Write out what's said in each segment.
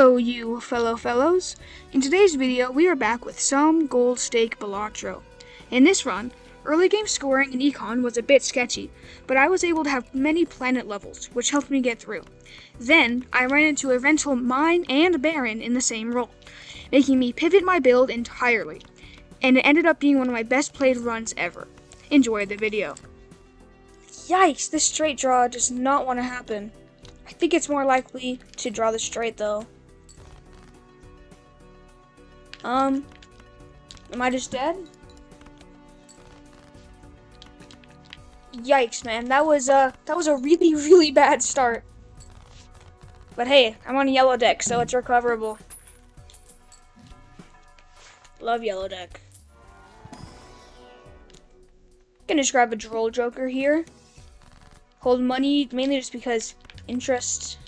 Hello, you fellows. In today's video, we are back with some gold stake balatro. In this run, early game scoring in econ was a bit sketchy, but I was able to have many planet levels, which helped me get through. Then, I ran into a rental mine and baron in the same role, making me pivot my build entirely, and it ended up being one of my best played runs ever. Enjoy the video. Yikes, this straight draw does not want to happen. I think it's more likely to draw the straight though. Am I just dead? Yikes, man, that was a really bad start. But hey, I'm on a yellow deck, so it's recoverable. Love yellow deck. Gonna just grab a droll joker here. Hold money mainly just because interest.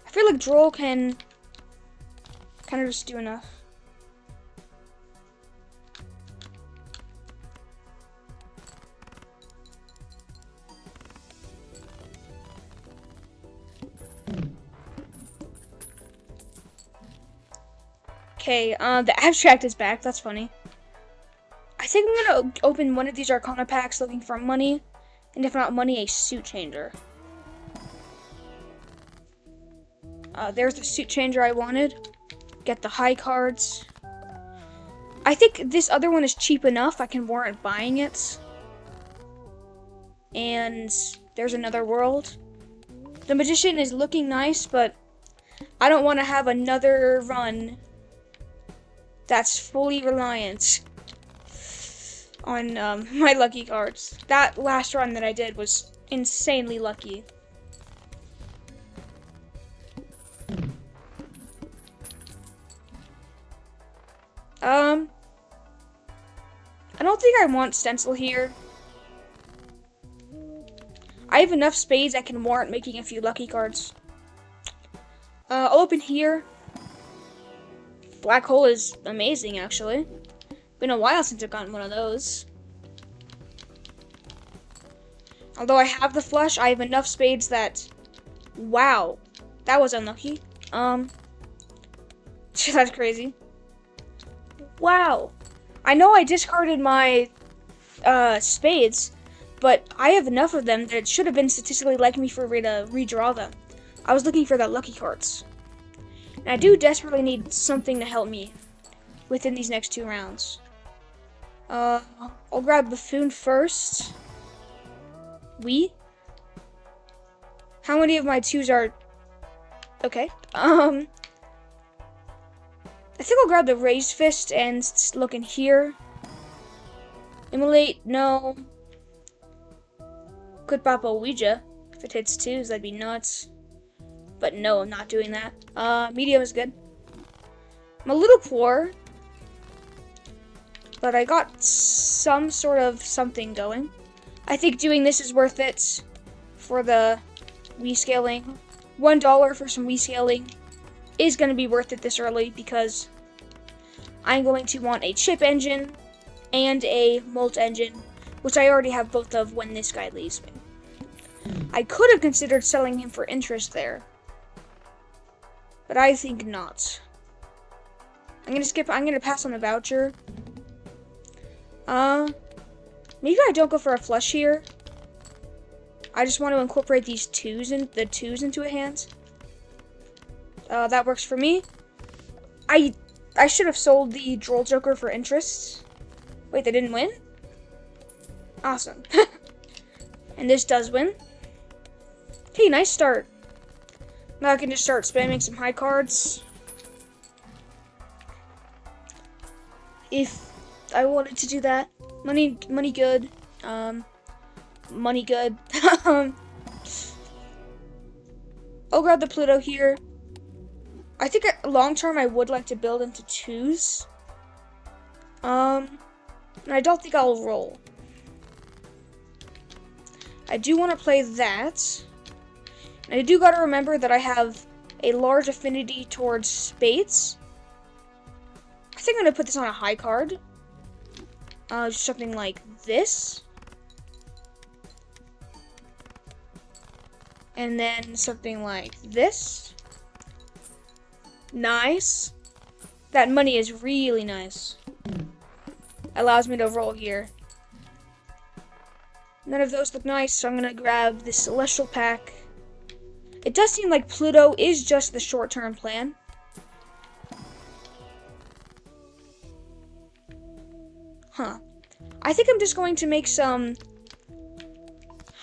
I feel like droll can kind of just do enough. Okay, the abstract is back. That's funny. I think I'm gonna open one of these Arcana packs looking for money, and if not money, a suit changer. There's the suit changer I wanted. Get the high cards. I think this other one is cheap enough I can warrant buying it. And there's another world. The magician is looking nice, but I don't want to have another run that's fully reliant on my lucky cards. That last run that I did was insanely lucky. I don't think I want stencil here. I have enough spades I can warrant making a few lucky cards. I'll open here. Black hole is amazing, actually. Been a while since I've gotten one of those. Although I have the flush, I have enough spades that... Wow. That was unlucky. That's crazy. Wow. I know I discarded my spades, but I have enough of them that it should have been statistically likely for me to redraw them. I was looking for the lucky cards. And I do desperately need something to help me within these next two rounds. I'll grab Buffoon first. How many of my twos are... Okay. I think I'll grab the raised fist and look in here. Immolate, no. Could pop a Ouija. If it hits twos, that'd be nuts. But no, I'm not doing that. Medium is good. I'm a little poor, but I got some sort of something going. I think doing this is worth it for the rescaling. $1 for some rescaling is going to be worth it this early because I'm going to want a chip engine and a molt engine, which I already have both of when this guy leaves me. I could have considered selling him for interest there, but I think not. I'm gonna pass on the voucher. Maybe I don't go for a flush here. I just want to incorporate these twos into a hand. That works for me. I should have sold the droll joker for interest. Wait, they didn't win? Awesome. And this does win. Hey, nice start. Now I can just start spamming some high cards. If I wanted to do that. Money good. Money good. I'll grab the Pluto here. I think long term I would like to build into twos. And I don't think I'll roll. I do want to play that. And I do gotta remember that I have a large affinity towards spades. I think I'm gonna put this on a high card. Something like this. And then something like this. Nice. That money is really nice. Allows me to roll here. None of those look nice, so I'm gonna grab this celestial pack. It does seem like Pluto is just the short-term plan. Huh. I think I'm just going to make some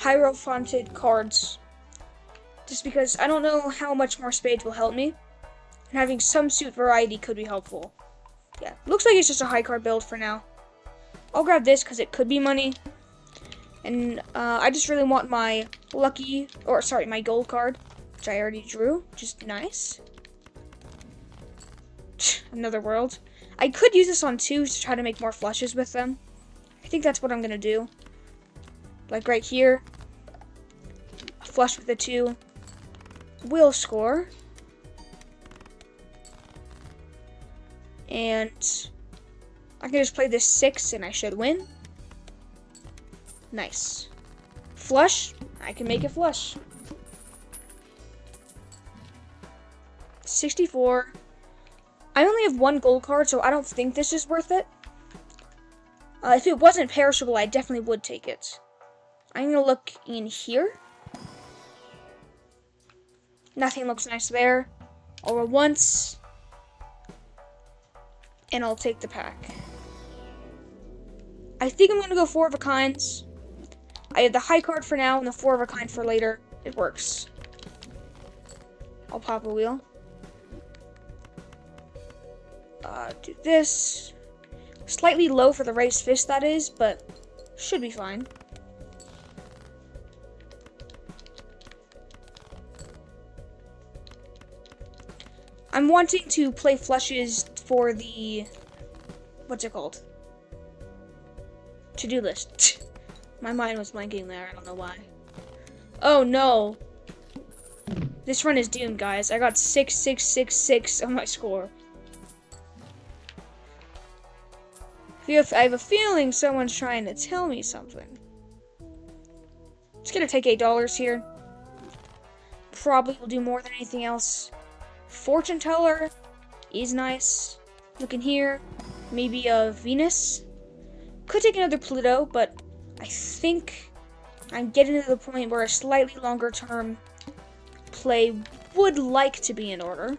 hierophanted cards. Just because I don't know how much more spades will help me. And having some suit variety could be helpful. Yeah, looks like it's just a high card build for now. I'll grab this because it could be money. And I just really want my my gold card, which I already drew, which is nice. Another world. I could use this on twos to try to make more flushes with them. I think that's what I'm gonna do. Like right here, a flush with a 2 will score. And I can just play this 6 and I should win. Nice. Flush, I can make it flush. 64. I only have 1 gold card, so I don't think this is worth it. If it wasn't perishable, I definitely would take it. I'm gonna look in here. Nothing looks nice there. I'll roll once. And I'll take the pack. I think I'm gonna go 4 of a kinds. I have the high card for now and the 4 of a kind for later. It works. I'll pop a wheel. Do this. Slightly low for the raised fist, that is, but should be fine. I'm wanting to play flushes for the, what's it called? To-do list. My mind was blanking there, I don't know why. Oh no. This run is doomed, guys. I got 6, 6, 6, 6 on my score. I have a feeling someone's trying to tell me something. Just gonna take $8 here. Probably will do more than anything else. Fortune teller is nice. Looking here, maybe a Venus. Could take another Pluto, but I think I'm getting to the point where a slightly longer term play would like to be in order.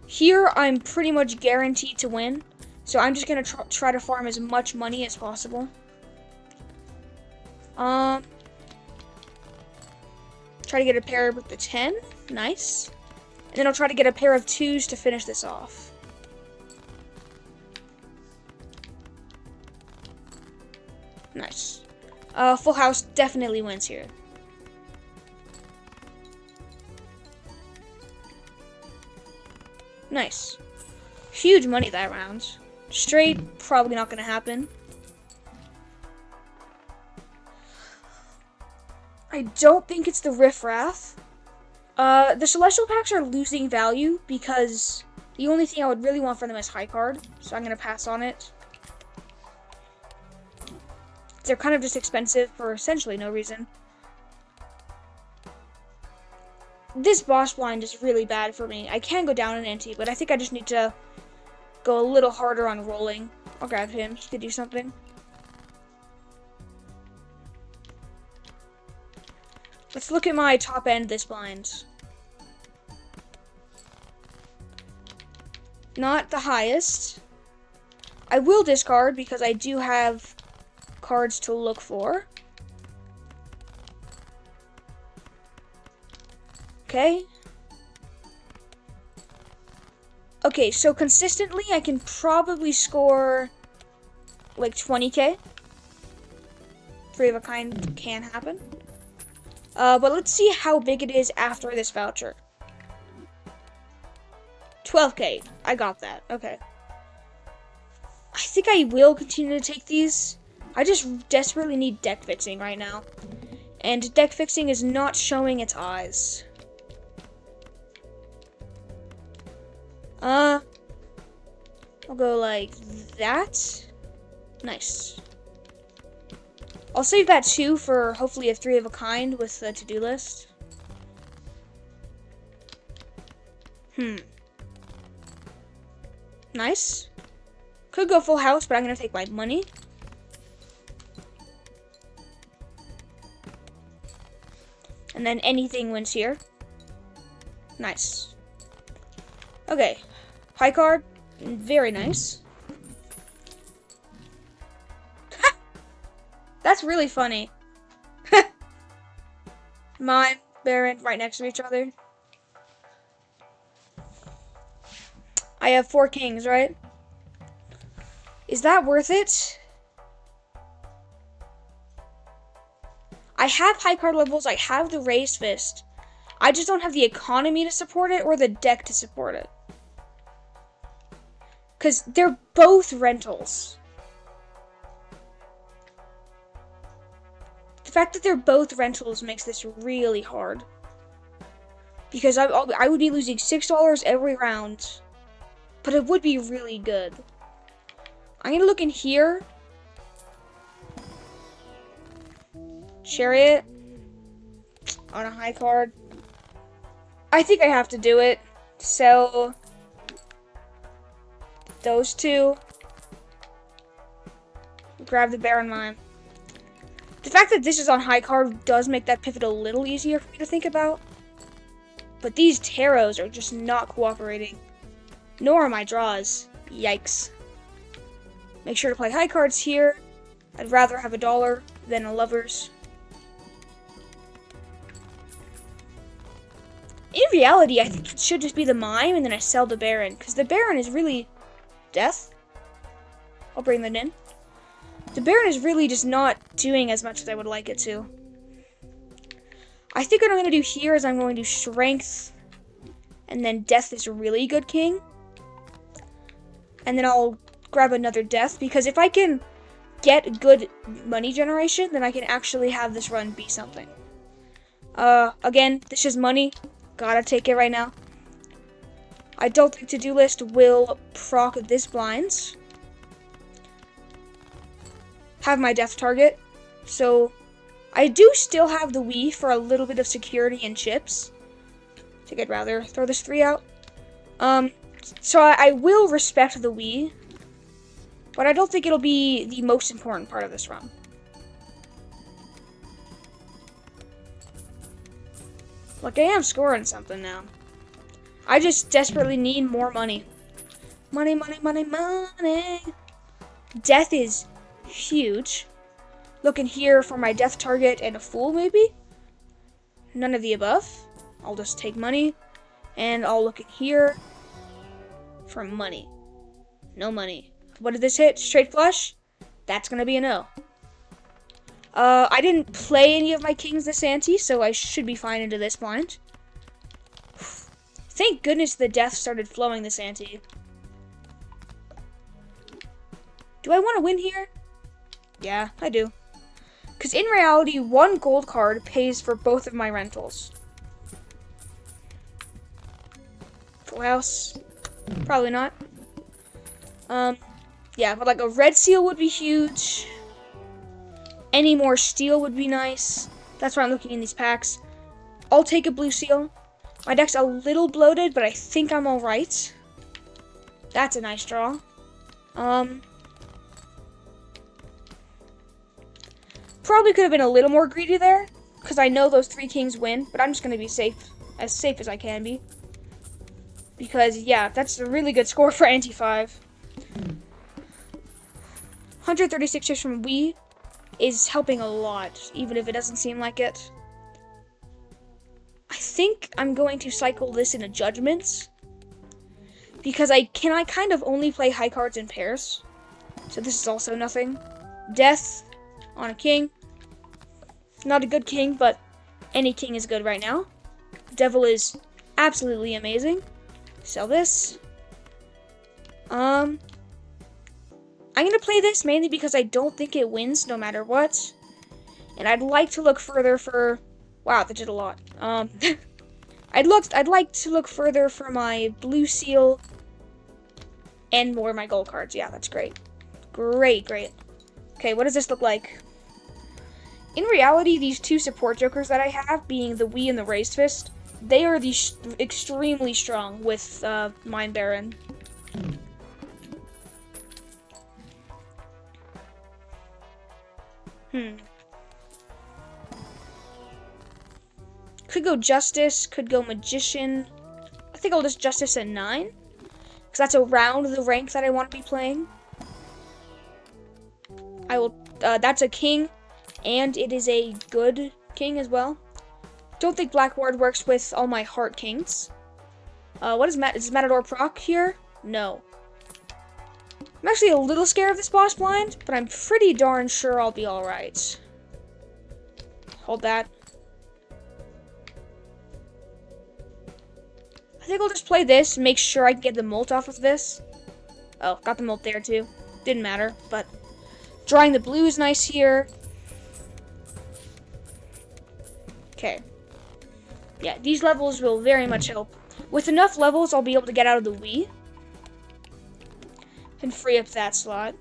Here, I'm pretty much guaranteed to win, so I'm just going to try to farm as much money as possible. Try to get a pair with the 10. Nice. And then I'll try to get a pair of 2s to finish this off. Nice. Full house definitely wins here. Nice. Huge money that round. Straight, probably not going to happen. I don't think it's the Riffraff. The Celestial Packs are losing value because the only thing I would really want for them is high card, so I'm going to pass on it. They're kind of just expensive for essentially no reason. This boss blind is really bad for me. I can go down an ante, but I think I just need to go a little harder on rolling. I'll grab him. He could do something. Let's look at my top end this blind. Not the highest. I will discard because I do have cards to look for. Okay. Okay, so consistently I can probably score like 20k. 3 of a kind can happen. But let's see how big it is after this voucher. 12k. I got that. Okay. I think I will continue to take these. I just desperately need deck fixing right now. And deck fixing is not showing its eyes. I'll go like that. Nice. I'll save that 2 for hopefully a 3 of a kind with the to-do list. Nice. Could go full house, but I'm going to take my money. And then anything wins here. Nice. Okay. High card. Very nice. That's really funny. Mime, Baron, right next to each other. I have 4 kings, right? Is that worth it? I have high card levels, I have the raised fist. I just don't have the economy to support it or the deck to support it. Because they're both rentals. The fact that they're both rentals makes this really hard. Because I would be losing $6 every round. But it would be really good. I'm going to look in here. Chariot. On a high card. I think I have to do it. Sell those 2. Grab the Baron Mime. The fact that this is on high card does make that pivot a little easier for me to think about. But these tarots are just not cooperating. Nor are my draws. Yikes. Make sure to play high cards here. I'd rather have $1 than a lovers. In reality, I think it should just be the Mime and then I sell the Baron. Because the Baron is really death. I'll bring that in. The Baron is really just not doing as much as I would like it to. I think what I'm going to do here is I'm going to strength. And then death is a really good king. And then I'll grab another death. Because if I can get good money generation, then I can actually have this run be something. Again, this is money. Gotta take it right now. I don't think to-do list will proc this blinds. Have my death target. So I do still have the Wii for a little bit of security and chips. I think I'd rather throw this 3 out. So I will respect the Wii. But I don't think it'll be the most important part of this run. Like, I am scoring something now. I just desperately need more money. Money, money, money, money. Death is huge. Looking here for my death target and a fool, maybe? None of the above. I'll just take money. And I'll look in here for money. No money. What did this hit? Straight flush? That's going to be a no. I didn't play any of my kings this ante, so I should be fine into this blind. Thank goodness the death started flowing this ante. Do I want to win here? Yeah, I do. Because in reality, 1 gold card pays for both of my rentals. Full house? Probably not. Yeah, but like a red seal would be huge. Any more steel would be nice. That's why I'm looking in these packs. I'll take a blue seal. My deck's a little bloated, but I think I'm alright. That's a nice draw. Probably could have been a little more greedy there, because I know those 3 kings win, but I'm just going to be safe as I can be. Because, yeah, that's a really good score for Ante 5. 136 chips from Wii is helping a lot, even if it doesn't seem like it. I think I'm going to cycle this into Judgments, because I kind of only play high cards in pairs. So this is also nothing. Death on a king. Not a good king, but any king is good right now. Devil is absolutely amazing. Sell this. I'm going to play this mainly because I don't think it wins no matter what. And I'd like to look further for... Wow, that did a lot. I'd like to look further for my blue seal and more of my gold cards. Yeah, that's great. Great. Okay, what does this look like? In reality, these two support jokers that I have, being the Wii and the Raised Fist, they are extremely strong with Mime Baron. Could go Justice, could go Magician. I think I'll just Justice at 9. Because that's around the rank that I want to be playing. I will, that's a king, and it is a good king as well. Don't think Blackboard works with all my heart kings. What is Matador proc here? No. I'm actually a little scared of this boss blind, but I'm pretty darn sure I'll be alright. Hold that. I think I'll just play this, make sure I can get the molt off of this. Oh, got the molt there too. Didn't matter, but drawing the blue is nice here. Okay. Yeah, these levels will very much help. With enough levels, I'll be able to get out of the Wii and free up that slot.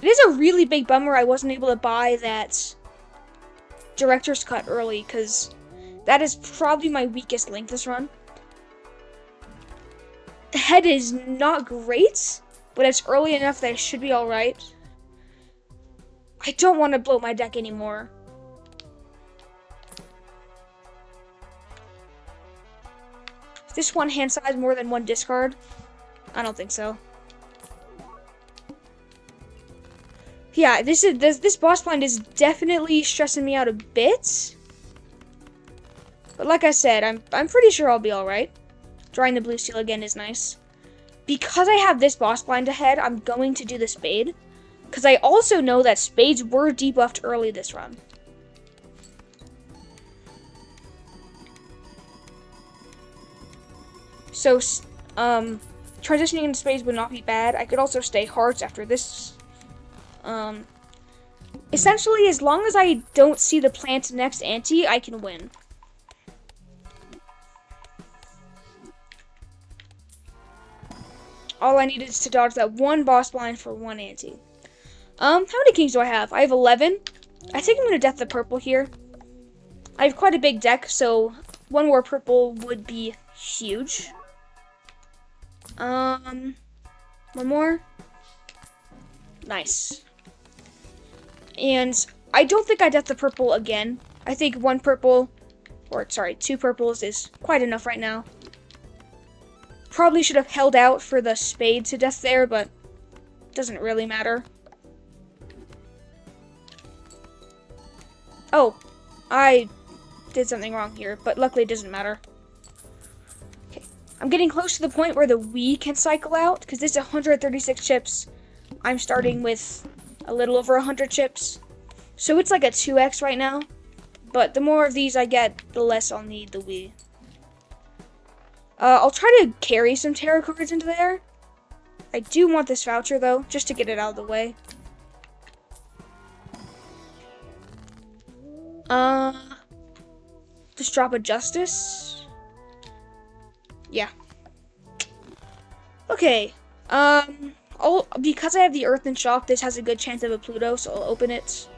It is a really big bummer I wasn't able to buy that director's cut early, because that is probably my weakest link this run. The head is not great, but it's early enough that it should be alright. I don't want to bloat my deck anymore. Is this one hand size more than one discard? I don't think so. Yeah, this boss blind is definitely stressing me out a bit. But like I said, I'm pretty sure I'll be alright. Drawing the blue steel again is nice. Because I have this boss blind ahead, I'm going to do the spade. Because I also know that spades were debuffed early this run. So, transitioning into spades would not be bad. I could also stay hearts after this. Essentially, as long as I don't see the plant next ante, I can win. All I need is to dodge that one boss blind for one ante. How many kings do I have? I have 11. I think I'm going to death the purple here. I have quite a big deck, so one more purple would be huge. One more. Nice. And I don't think I death the purple again. I think one purple, or sorry, 2 purples is quite enough right now. Probably should have held out for the spade to death there, but doesn't really matter. Oh, I did something wrong here, but luckily it doesn't matter. Okay, I'm getting close to the point where the Wii can cycle out, because this is 136 chips. I'm starting with a little over 100 chips. So it's like a 2x right now, but the more of these I get, the less I'll need the Wii. I'll try to carry some tarot cards into there. I do want this voucher, though, just to get it out of the way. Just drop a Justice. Yeah. Okay. Because I have the Earth and Shock, this has a good chance of a Pluto, so I'll open it.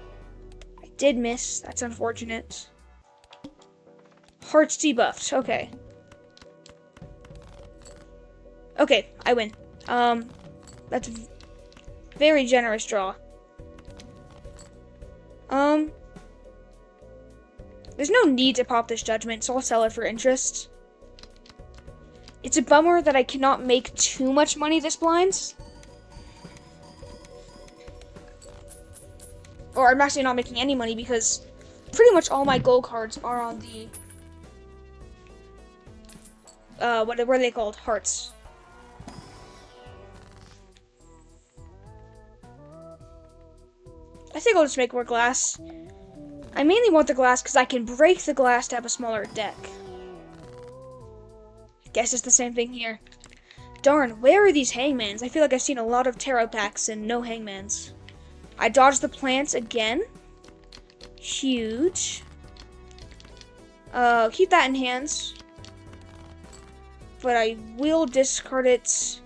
I did miss. That's unfortunate. Hearts debuffed. Okay. Okay, I win. That's a very generous draw. There's no need to pop this Judgment, so I'll sell it for interest. It's a bummer that I cannot make too much money this blinds. Or I'm actually not making any money because pretty much all my gold cards are on the what are they called? Hearts. I think I'll just make more glass. I mainly want the glass because I can break the glass to have a smaller deck. Guess it's the same thing here. Darn, where are these hangmans? I feel like I've seen a lot of tarot packs and no hangmans. I dodged the plants again. Huge. Keep that in hands. But I will discard it.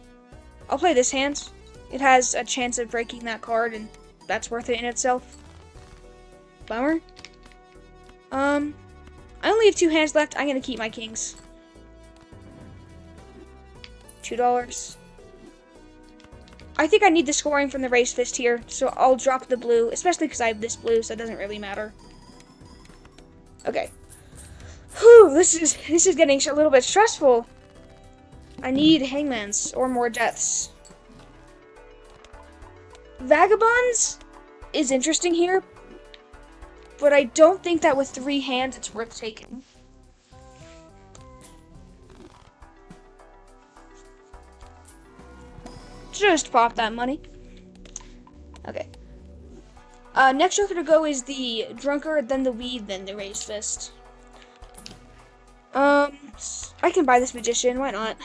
I'll play this hand. It has a chance of breaking that card, and that's worth it in itself. Bummer. I only have 2 hands left. I'm gonna keep my kings. $2. I think I need the scoring from the raised fist here, so I'll drop the blue, especially because I have this blue, so it doesn't really matter. Okay. Whew, this is getting a little bit stressful. I need hangmans or more deaths. Vagabonds is interesting here, but I don't think that with 3 hands it's worth taking. Just pop that money. Okay. Next joker to go is the drunkard, then the weed, then the raised fist. I can buy this magician. Why not?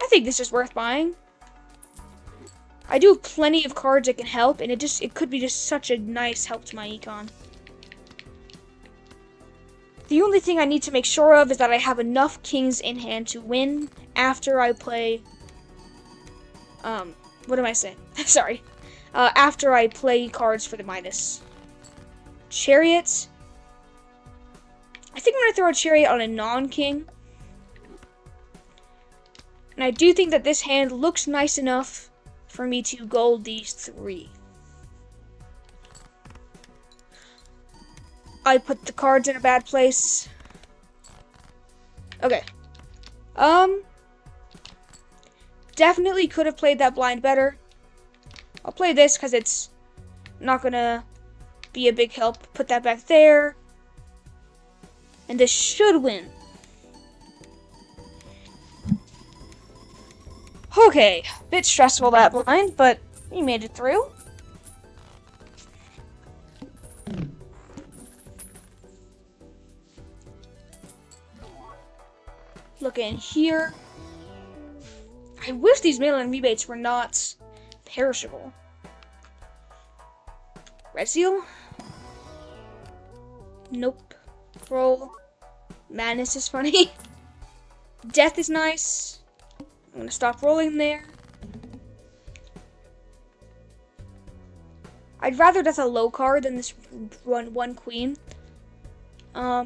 I think this is worth buying. I do have plenty of cards that can help, and it could be just such a nice help to my econ. The only thing I need to make sure of is that I have enough kings in hand to win after I play, what am I saying? Sorry. After I play cards for the minus. Chariot. I think I'm going to throw a chariot on a non-king. And I do think that this hand looks nice enough for me to gold these 3. I put the cards in a bad place. Okay. Definitely could have played that blind better. I'll play this because it's not gonna be a big help. Put that back there. And this should win. Okay, bit stressful that blind, but we made it through. Look in here. I wish these mail-in rebates were not perishable. Red seal? Nope. Roll. Madness is funny. Death is nice. I'm gonna stop rolling there. I'd rather death a low card than this one queen. Yeah.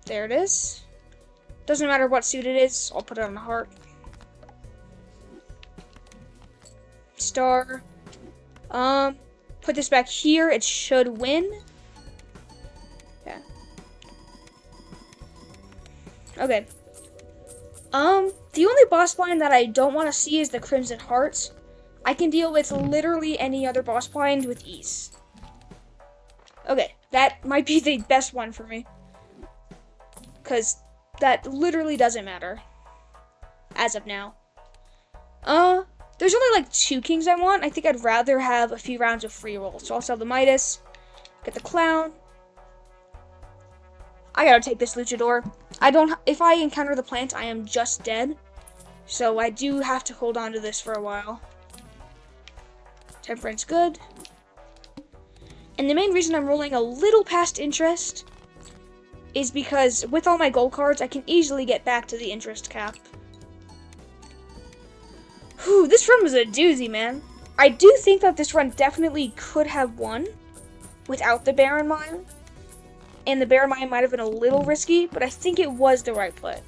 There it is. Doesn't matter what suit it is, I'll put it on a heart. Star. Put this back here, it should win. Yeah. Okay. The only boss blind that I don't want to see is the Crimson Hearts. I can deal with literally any other boss blind with ease. Okay, that might be the best one for me. Because that literally doesn't matter. As of now. There's only like 2 kings I want. I think I'd rather have a few rounds of free roll. So I'll sell the Midas. Get the clown. I gotta take this luchador. If I encounter the plant, I am just dead. So I do have to hold on to this for a while. Temperance good. And the main reason I'm rolling a little past interest is because with all my gold cards, I can easily get back to the interest cap. Whew, this run was a doozy, man. I do think that this run definitely could have won without the Baron Mime. And the Baron Mime might have been a little risky, but I think it was the right play.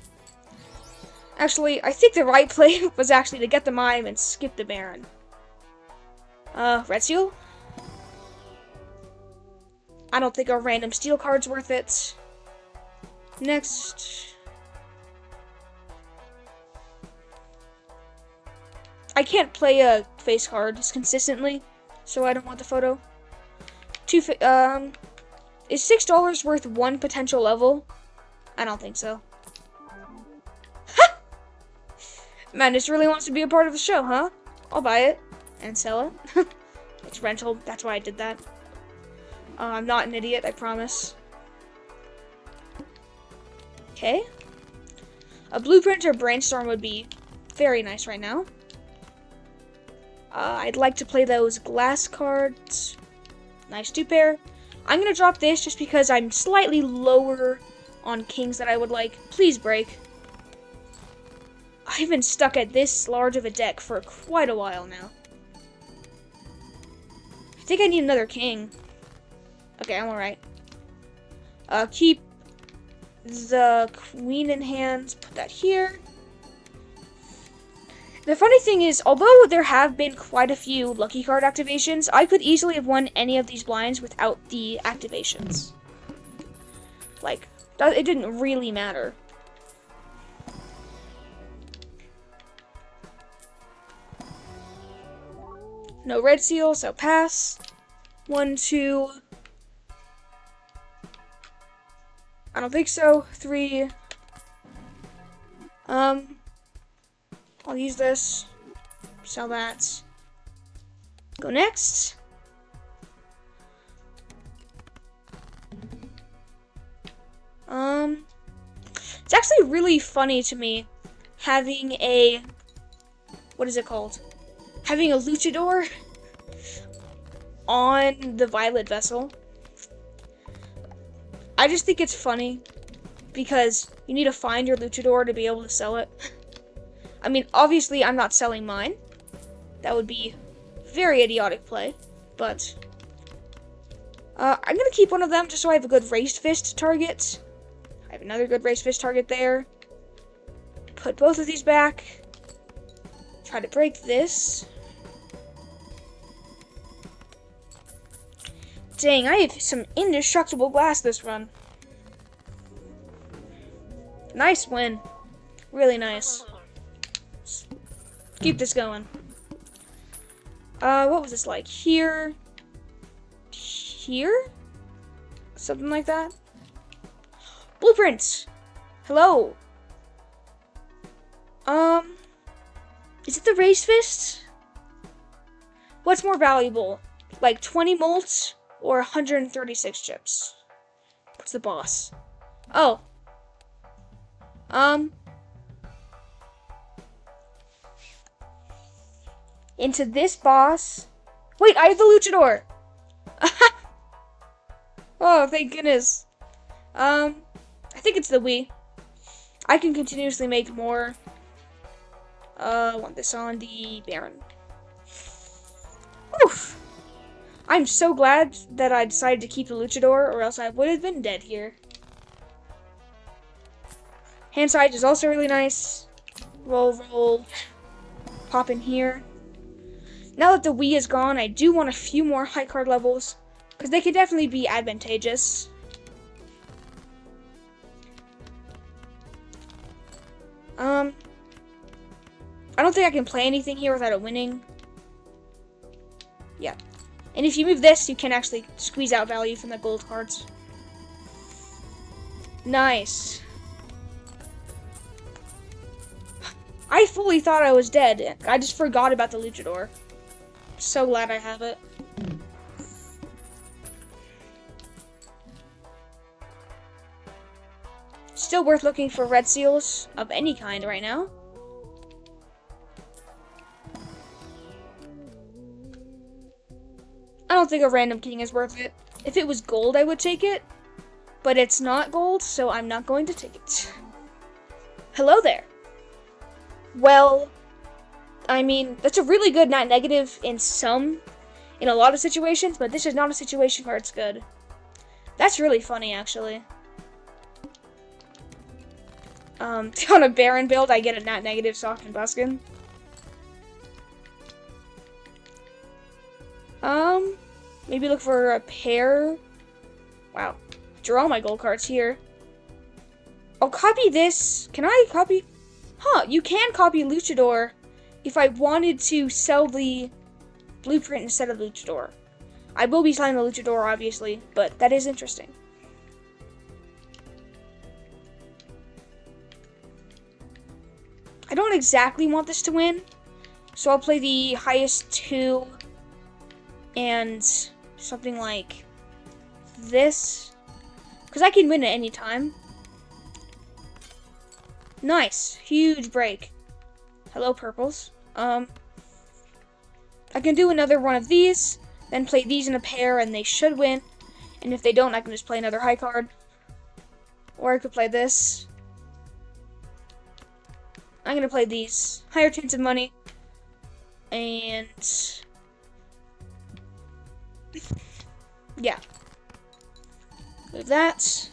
Actually, I think the right play was actually to get the Mime and skip the Baron. Red Seal? I don't think a random steel card's worth it. Next. I can't play a face card consistently, so I don't want the photo. Is $6 worth 1 potential level? I don't think so. Madness really wants to be a part of the show, huh? I'll buy it and sell it. It's rental, that's why I did that. I'm not an idiot, I promise. Okay. A blueprint or brainstorm would be very nice right now. I'd like to play those glass cards. Nice 2 pair. I'm gonna drop this just because I'm slightly lower on kings that I would like. Please break. I I've been stuck at this large of a deck for quite a while now. I think I need another king. Okay, I'm alright. Keep the queen in hand. Put that here. The funny thing is, although there have been quite a few lucky card activations, I could easily have won any of these blinds without the activations. Like, it didn't really matter. No red seal, so pass. 1, 2. I don't think so. 3. I'll use this. Sell that. Go next. It's actually really funny to me having a, what is it called? Having a luchador on the violet vessel. I just think it's funny because you need to find your luchador to be able to sell it. I mean, obviously I'm not selling mine. That would be very idiotic play, but I'm gonna keep one of them just so I have a good raised fist target. I have another good raised fist target there. Put both of these back. Try to break this. Dang, I have some indestructible glass this run. Nice win. Really nice. Let's keep this going. What was this like? Here? Here? Something like that? Blueprints! Hello! Is it the raised fist? What's more valuable? Like 20 molts or 136 chips? What's the boss? Oh. Into this boss. Wait, I have the luchador! Oh, thank goodness. I think it's the Wii. I can continuously make more. I want this on the Baron. Oof. I'm so glad that I decided to keep the luchador, or else I would have been dead here. Hand size is also really nice. Roll. Pop in here. Now that the Wii is gone, I do want a few more high card levels, because they could definitely be advantageous. I don't think I can play anything here without it winning. Yeah. And if you move this, you can actually squeeze out value from the gold cards. Nice. I fully thought I was dead. I just forgot about the luchador. So glad I have it. Still worth looking for red seals of any kind right now. I don't think a random king is worth it. If it was gold, I would take it. But it's not gold, so I'm not going to take it. Hello there. Well, I mean, that's a really good not negative in a lot of situations, but this is not a situation where it's good. That's really funny, actually. On a Baron build, I get a not negative soft and buskin. Maybe look for a pair. Wow. Draw my gold cards here. I'll copy this. Can I copy? Huh, you can copy Luchador if I wanted to sell the blueprint instead of Luchador. I will be selling the Luchador, obviously, but that is interesting. I don't exactly want this to win, so I'll play the highest two and something like this, because I can win at any time. Nice, huge break. Hello, purples. I can do another one of these, then play these in a pair, and they should win. And if they don't, I can just play another high card. Or I could play this. I'm gonna play these. Higher chance of money. And yeah. Move that.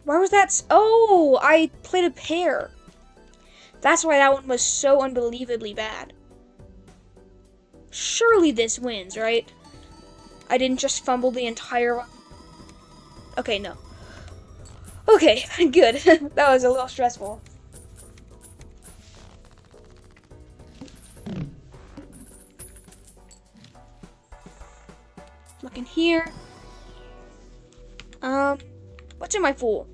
Why was that? Oh, I played a pair. That's why that one was so unbelievably bad. Surely this wins, right? I didn't just fumble the entire one. Okay, no. Okay, good. That was a little stressful. Looking here. What's in my pool?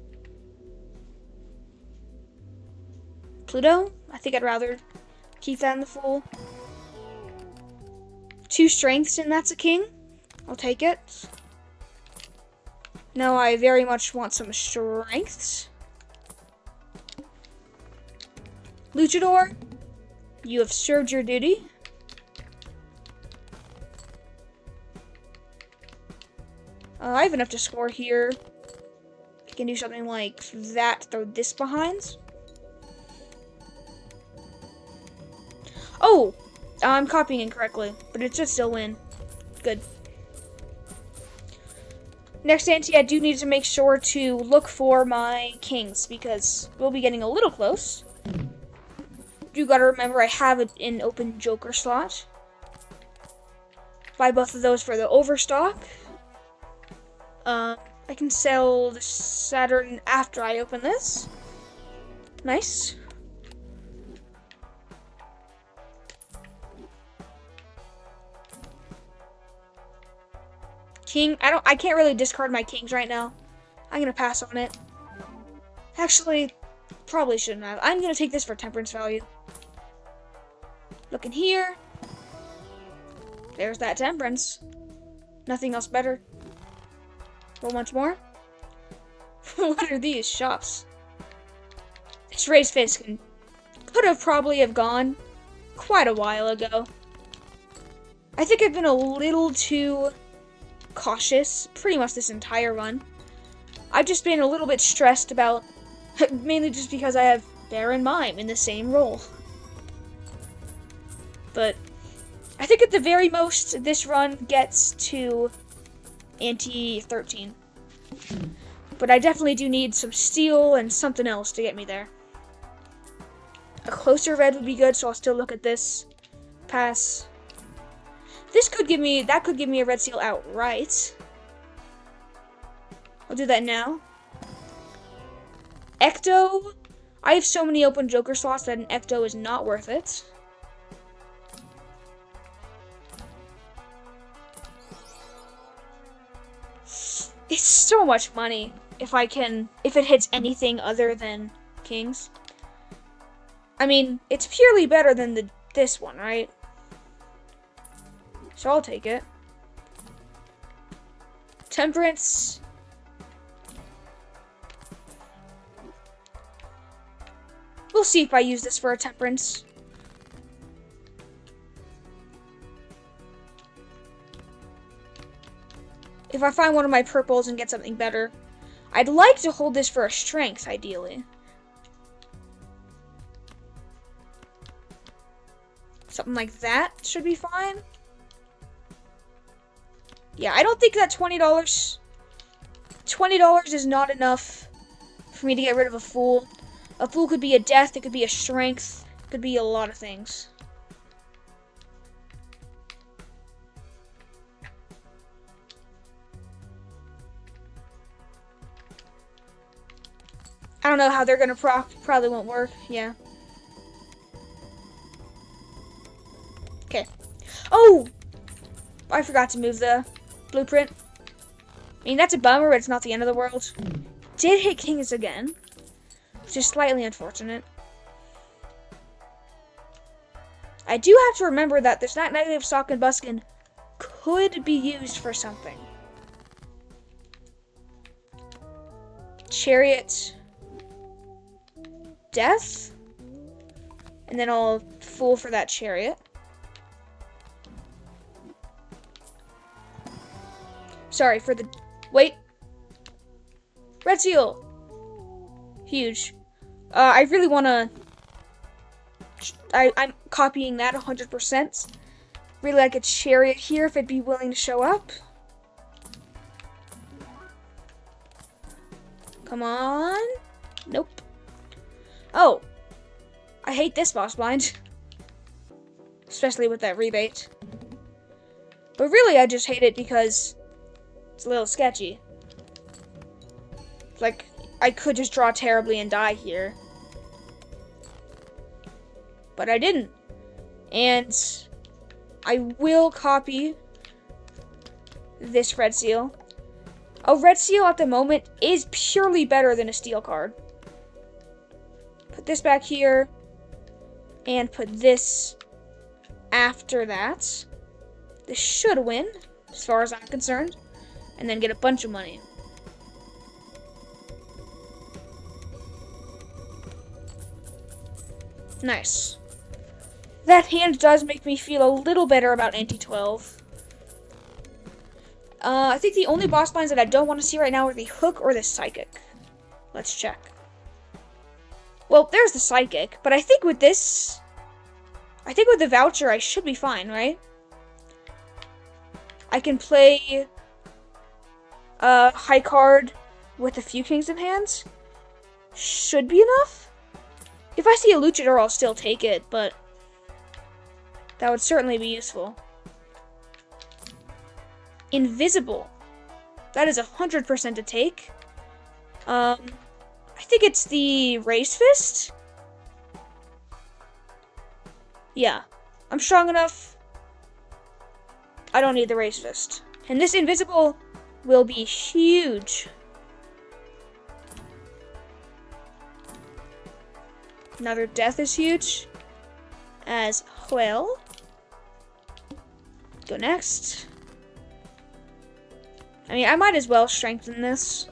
Pluto? I think I'd rather keep that in the pool. 2 strengths and that's a king. I'll take it. No, I very much want some strengths. Luchador, you have served your duty. I have enough to score here. I can do something like that, throw this behind. Oh! I'm copying incorrectly, but it should still win. Good. Next ante, I do need to make sure to look for my kings, because we'll be getting a little close. You gotta remember I have an open joker slot. Buy both of those for the overstock. I can sell the Saturn after I open this. Nice. King, I can't really discard my kings right now. I'm gonna pass on it. Actually, probably shouldn't have. I'm gonna take this for temperance value. Looking here. There's that temperance. Nothing else better. Roll much more. What are these shops? This raised fist could have probably have gone quite a while ago. I think I've been a little too cautious pretty much this entire run. I've just been a little bit stressed about, mainly just because I have Bear and Mime in the same role. But I think at the very most, this run gets to ante 13. But I definitely do need some steel and something else to get me there. A closer red would be good, so I'll still look at this. Pass. That could give me a red seal outright. I'll do that now. Ecto. I have so many open joker slots that an Ecto is not worth it. It's so much money if it hits anything other than kings. I mean, it's purely better than this one, right? So I'll take it. Temperance. We'll see if I use this for a temperance. If I find one of my purples and get something better, I'd like to hold this for a strength, ideally. Something like that should be fine. Yeah, I don't think that $20 is not enough for me to get rid of a fool. A fool could be a death, it could be a strength, it could be a lot of things. I don't know how they're gonna proc. Probably won't work. Yeah. Okay. Oh! I forgot to move the blueprint. I mean, that's a bummer, but it's not the end of the world. Did hit kings again, which is slightly unfortunate. I do have to remember that this negative sock and buskin could be used for something. Chariot. Death. And then I'll fool for that chariot. Sorry, for the... Wait. Red seal! Huge. I really want to... I'm copying that 100%. Really like a chariot here if it'd be willing to show up. Come on. Nope. Oh. I hate this boss blind. Especially with that rebate. But really, I just hate it because it's a little sketchy. Like, I could just draw terribly and die here. But I didn't. And I will copy this red seal. A red seal at the moment is purely better than a steel card. Put this back here. And put this after that. This should win, as far as I'm concerned. And then get a bunch of money. Nice. That hand does make me feel a little better about Anti-12. I think the only boss lines that I don't want to see right now are the Hook or the Psychic. Let's check. Well, there's the Psychic, but I think with this... I think with the Voucher, I should be fine, right? I can play a high card with a few kings in hand. Should be enough. If I see a Luchador, I'll still take it, but that would certainly be useful. Invisible. That is 100% a take. I think it's the Raise Fist. Yeah. I'm strong enough. I don't need the Raise Fist. And this invisible will be huge. Another death is huge. As well. Go next. I mean, I might as well strengthen this.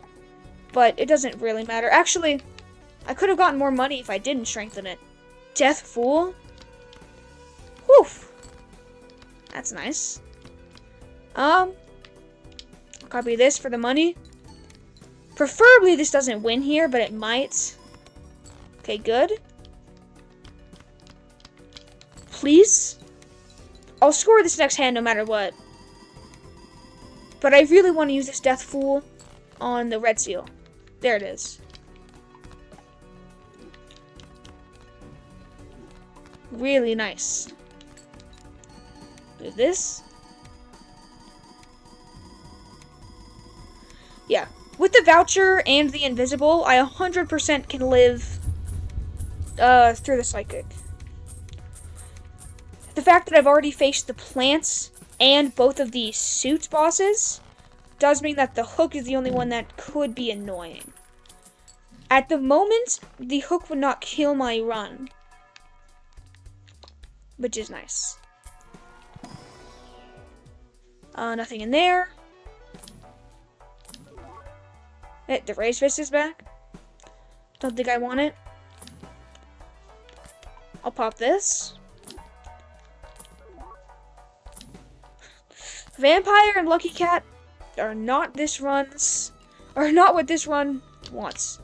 But it doesn't really matter. Actually, I could have gotten more money if I didn't strengthen it. Death Fool? Whew. That's nice. I'll copy this for the money. Preferably this doesn't win here, but it might. Okay, good. Please? I'll score this next hand no matter what. But I really want to use this Death Fool on the red seal. There it is. Really nice. Do this. Yeah. With the Voucher and the Invisible, I 100% can live through the Psychic. The fact that I've already faced the plants and both of the suit bosses does mean that the Hook is the only one that could be annoying. At the moment, the Hook would not kill my run, which is nice. Nothing in there. The Raise Fist is back. Don't think I want it. I'll pop this. Vampire and Lucky Cat are not what this run wants.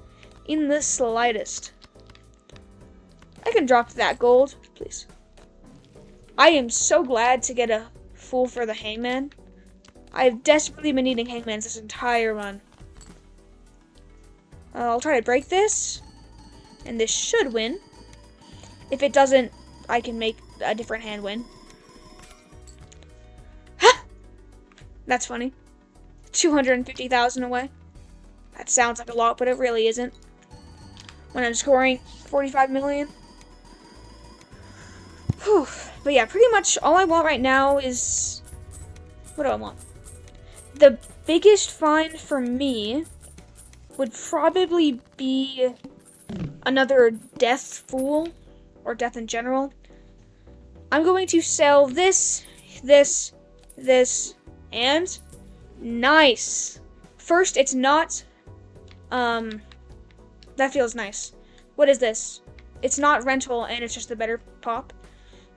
In the slightest. I can drop that gold, please. I am so glad to get a Fool for the Hangman. I have desperately been needing Hangmans this entire run. I'll try to break this. And this should win. If it doesn't, I can make a different hand win. That's funny. 250,000 away. That sounds like a lot, but it really isn't. When I'm scoring 45 million. Whew. But yeah, pretty much all I want right now is... What do I want? The biggest find for me would probably be another Death Fool, or Death in general. I'm going to sell this, and nice. First, it's not, that feels nice. What is this? It's not rental, and it's just the better pop.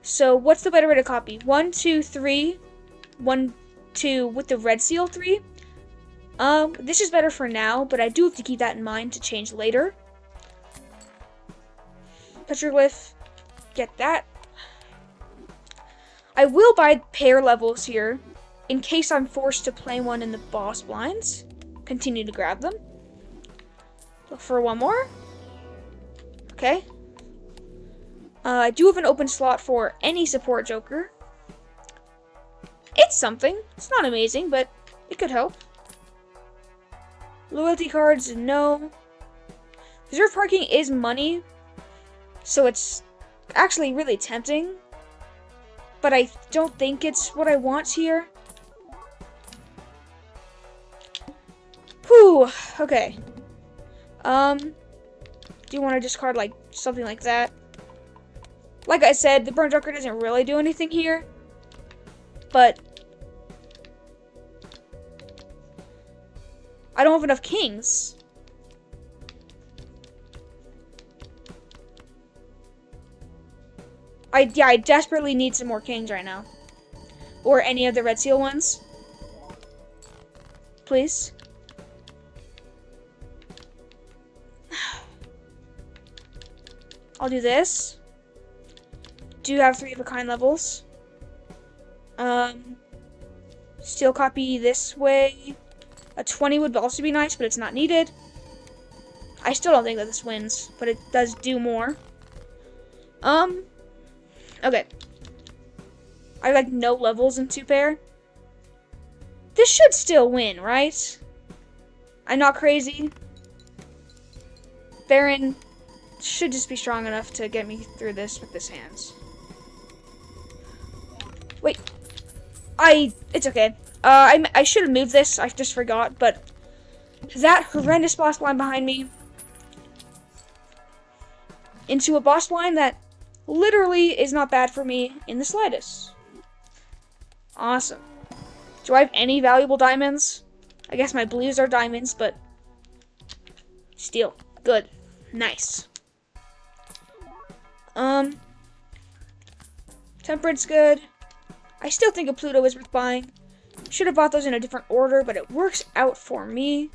So, what's the better way to copy? 1, 2, 3. 1, 2 with the red seal 3. This is better for now, but I do have to keep that in mind to change later. Petroglyph, get that. I will buy pair levels here, in case I'm forced to play one in the boss blinds. Continue to grab them. Look for one more. Okay. I do have an open slot for any support joker. It's something. It's not amazing, but it could help. Loyalty cards, no. Reserve parking is money, so it's actually really tempting. But I don't think it's what I want here. Whew, okay. Do you want to discard like something like that? Like I said, the Burn Joker doesn't really do anything here. But I don't have enough kings. I desperately need some more kings right now. Or any of the red seal ones. Please. I'll do this. Do have 3 of a kind levels. Steel copy this way. A 20 would also be nice, but it's not needed. I still don't think that this wins, but it does do more. Okay. I have like no levels in 2-pair. This should still win, right? I'm not crazy. Baron should just be strong enough to get me through this with his hands. Wait. It's okay. I should have moved this. I just forgot, but that horrendous boss line behind me into a boss line that literally is not bad for me in the slightest. Awesome. Do I have any valuable diamonds? I guess my blues are diamonds, but steel. Good. Nice. Temperance good. I still think a Pluto is worth buying. Should have bought those in a different order, but it works out for me.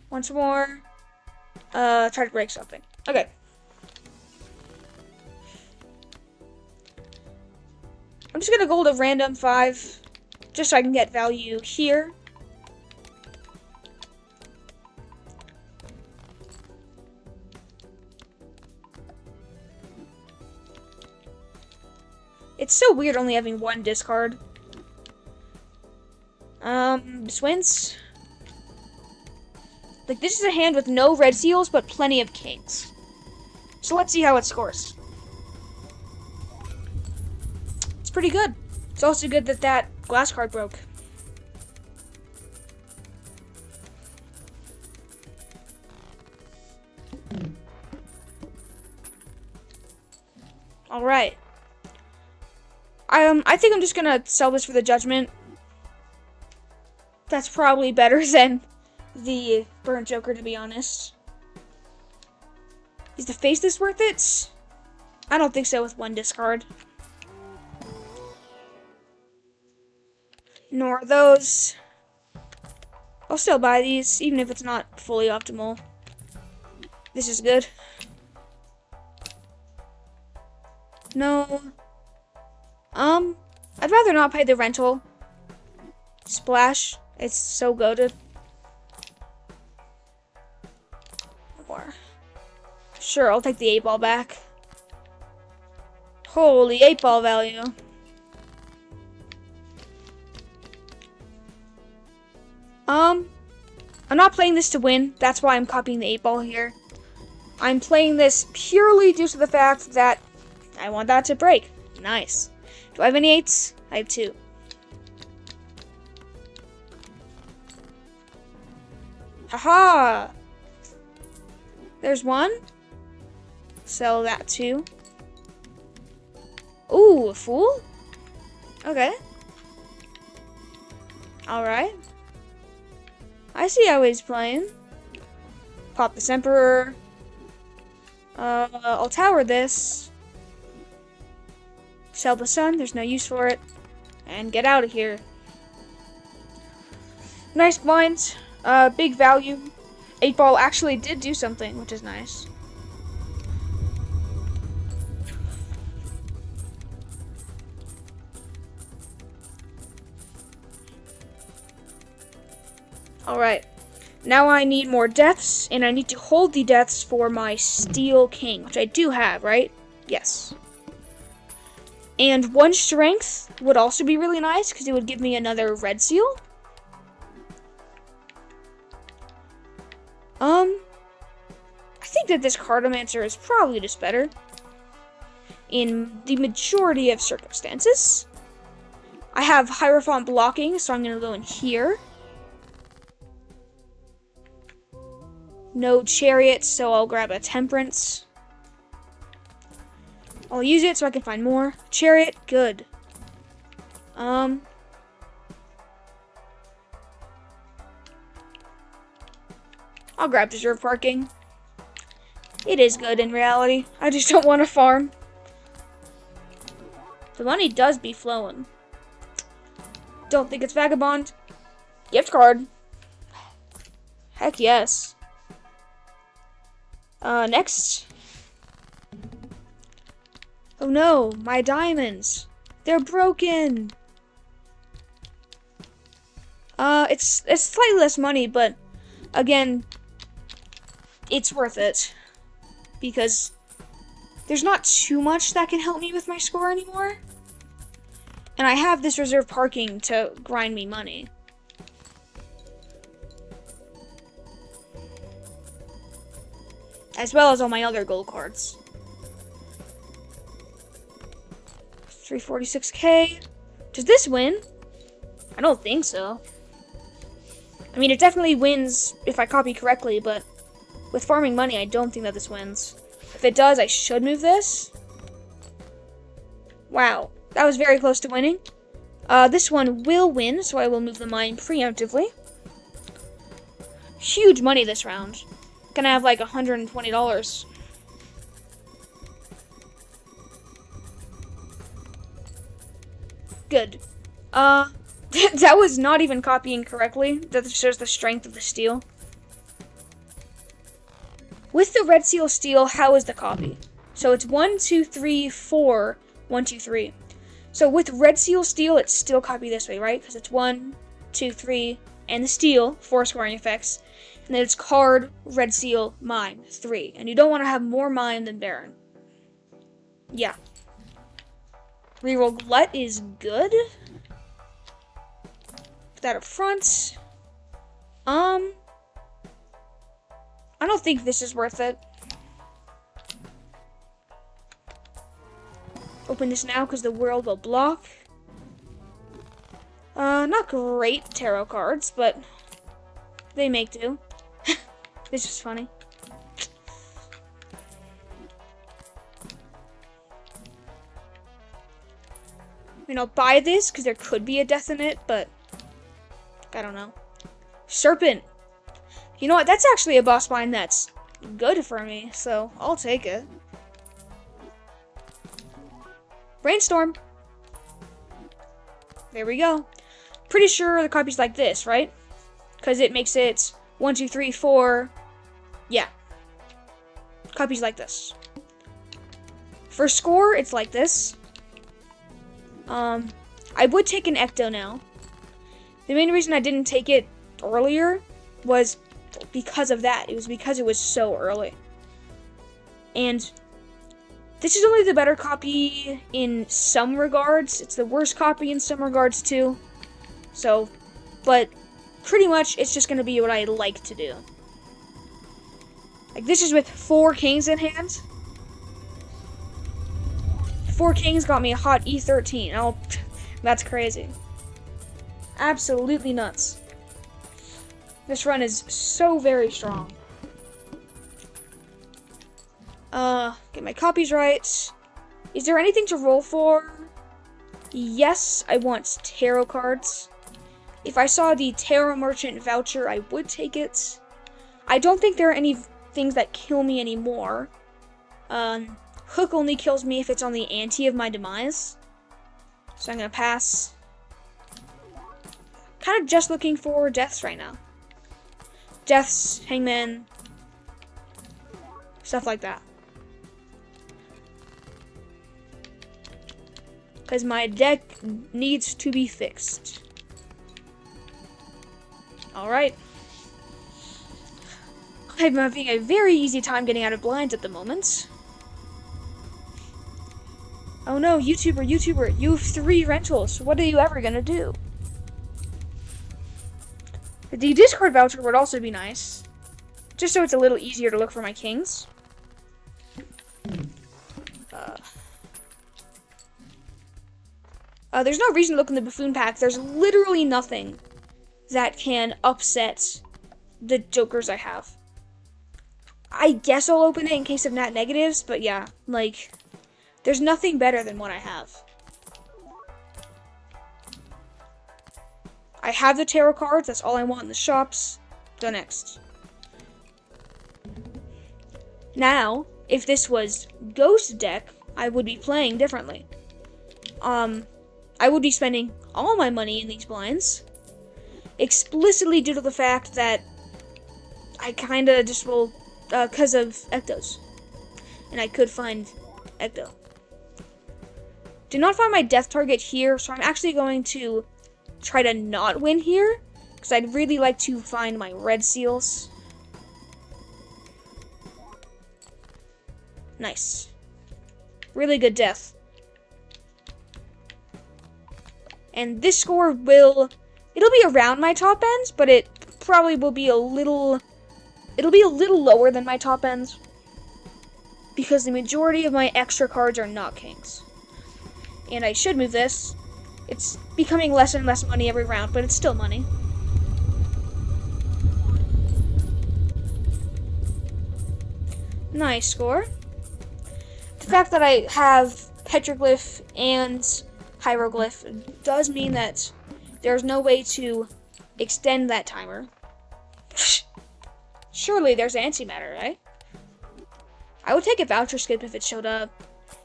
Once more. Try to break something. Okay. I'm just gonna gold a random 5, just so I can get value here. It's so weird only having 1 discard. This wins. Like, this is a hand with no red seals, but plenty of kings. So let's see how it scores. It's pretty good. It's also good that that glass card broke. All right. I think I'm just gonna sell this for the judgment. That's probably better than the Burnt Joker, to be honest. Is the face this worth it? I don't think so with 1 discard. Nor those. I'll still buy these, even if it's not fully optimal. This is good. No. I'd rather not pay the rental. Splash. It's so good. Or sure, I'll take the 8-ball back. Holy 8-ball value. I'm not playing this to win. That's why I'm copying the 8-ball here. I'm playing this purely due to the fact that I want that to break. Nice. Do I have any 8s? I have 2. Haha! There's 1. Sell that too. Ooh, a fool? Okay. Alright. I see how he's playing. Pop this Emperor. I'll tower this. Sell the sun, there's no use for it. And get out of here. Nice blinds. Big value. 8-ball actually did do something, which is nice. Alright. Now I need more deaths, and I need to hold the deaths for my Steel King, which I do have, right? Yes. And 1 strength would also be really nice, because it would give me another red seal. I think that this Cartomancer is probably just better in the majority of circumstances. I have Hierophant blocking, so I'm going to go in here. No Chariot, so I'll grab a Temperance. I'll use it so I can find more. Chariot, good. I'll grab Deserve Parking. It is good in reality. I just don't want to farm. The money does be flowing. Don't think it's Vagabond. Gift card. Heck yes. Next. Oh no, my diamonds. They're broken. It's slightly less money, but again, it's worth it. Because there's not too much that can help me with my score anymore. And I have this reserve parking to grind me money. As well as all my other gold cards. 346k. Does this win? I don't think so. I mean, it definitely wins if I copy correctly, but with farming money, I don't think that this wins. If it does, I should move this. Wow, that was very close to winning. This one will win, so I will move the mine preemptively. Huge money this round. Gonna have like $120. Good. That was not even copying correctly. That shows the strength of the steel. With the red seal steel, how is the copy? So it's 1, 2, 3, 4, 1, 2, 3. So with red seal steel, it's still copy this way, right? Because it's 1, 2, 3, and the steel, 4 scoring effects. And then it's card, red seal, mine, 3. And you don't want to have more mine than Baron. Yeah. Reroll Glut is good. Put that up front. I don't think this is worth it. Open this now because the world will block. Not great tarot cards, but they make do. This is funny. I mean, I'll buy this because there could be a death in it, but I don't know. Serpent. You know what? That's actually a boss bind that's good for me, so I'll take it. Brainstorm. There we go. Pretty sure the copy's like this, right? Because it makes it 1, 2, 3, 4. Yeah. Copy's like this. For score, it's like this. I would take an Ecto now. The main reason I didn't take it earlier was because of that. It was because it was so early. And this is only the better copy in some regards. It's the worst copy in some regards too. So, but pretty much it's just going to be what I like to do. Like this is with 4 kings in hand. 4 kings got me a hot E13. Oh, that's crazy. Absolutely nuts. This run is so very strong. Get my copies right. Is there anything to roll for? Yes, I want tarot cards. If I saw the Tarot Merchant voucher, I would take it. I don't think there are any things that kill me anymore. Hook only kills me if it's on the ante of my demise. So I'm gonna pass. kind of just looking for deaths right now. Deaths, hangman, stuff like that. Because my deck needs to be fixed. Alright. I'm having a very easy time getting out of blinds at the moment. Oh no, YouTuber, you have 3 rentals. What are you ever gonna do? The Discord voucher would also be nice. Just so it's a little easier to look for my kings. There's no reason to look in the buffoon pack. There's literally nothing that can upset the jokers I have. I guess I'll open it in case of nat negatives, but yeah, like, there's nothing better than what I have. I have the tarot cards, that's all I want in the shops. Go next. Now, if this was Ghost deck, I would be playing differently. I would be spending all my money in these blinds, explicitly due to the fact that I kinda just will, cause of Ectos. And I could find Ecto. Did not find my death target here, so I'm actually going to try to not win here, because I'd really like to find my red seals. Nice. Really good death. And this score it'll be around my top ends, but it probably will be it'll be a little lower than my top ends, because the majority of my extra cards are not kings. And I should move this. It's becoming less and less money every round, but it's still money. Nice score. The fact that I have petroglyph and hieroglyph does mean that there's no way to extend that timer. Surely there's antimatter, right? I would take a voucher skip if it showed up,